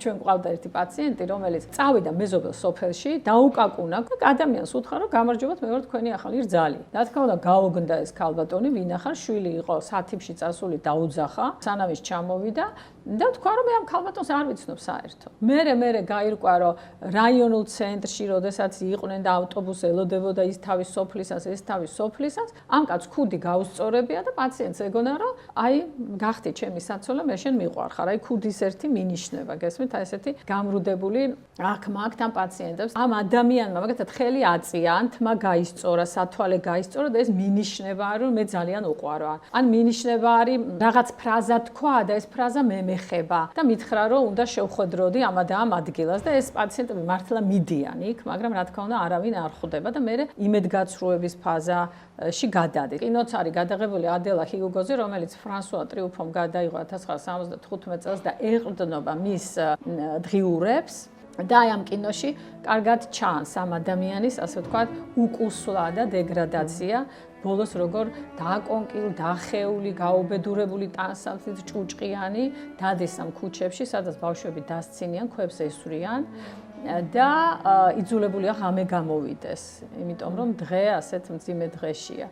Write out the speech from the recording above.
ჩვენ გვყავდა ერთი პაციენტი, რომელიც წავიდა მეზობელ სოფელში, დაუკაკუნა და ადამიანს უთხრა, რომ გამარჯობათ, მე ვარ თქვენი ახალი რძალი. რა თქმა უნდა, გაუგნდა ეს ქალბატონი, ვინახარ, შვილი იყო სათიბში წასული, დაუძახა, სანამ ის ჩამოვიდა და თქვა, რომ მე ამ ქალბატონს არ ვიცნობ საერთოდ. მერე გაირკვა, რომ რაიონულ ცენტრში, როდესაც იყვნენ და ავტობუსი ელოდებოდა ის თავის სოფლისას, ეს თავის სოფლისას, ამ კაცს ქუდი გაუსწორებია და პაციენტს ეგონა, რომ აი, გახდი ჩემი საცოლე, მე შენ მიყვარხარ. აი, ქუდის ერთი მინიშნება, გესმით? ესეთი გამრუდებული აქ-მაგ ამ პაციენტებს ამ ადამიანმა მაგათად ხელი აწია ან თმა გაისწორა სათვალე გაისწორა და ეს მინიშნება რომ მე ძალიან უყვარვა ან მინიშნება არის რაღაც ფრაზა თქვა და ეს ფრაზა მე მეხება და მითხრა რომ უნდა შევხვედროდი ამ და ამ ადგილას და ეს პაციენტები მართლა მიდიან იქ მაგრამ რა თქმა უნდა არავინ არ ხვდება და მე იმედგაცრუების ფაზაში გადადი. კინოც არის გადაღებული ადელა ჰიუგოზე რომელიც ფრანსუა ტრიუფომ გადაიღო 1975 წელს და ეყრდნობა მის დღიურებს და აი ამ კინოში კარგად ჩანს ამ ადამიანის ასე ვთქვათ უკუსვლა და დეგრადაცია ბოლოს როგორ დააკონკილ, დახეული, გაუბედურებული ტანსაცმლით ჭუჭყიანი დადის ამ ქუჩებში სადაც ბავშვები დასცინიან, ქვებს ესვრიან და იძულებულია ღამე გამოვიდეს, იმიტომ რომ დღე ასეთ მძიმე დღეშია.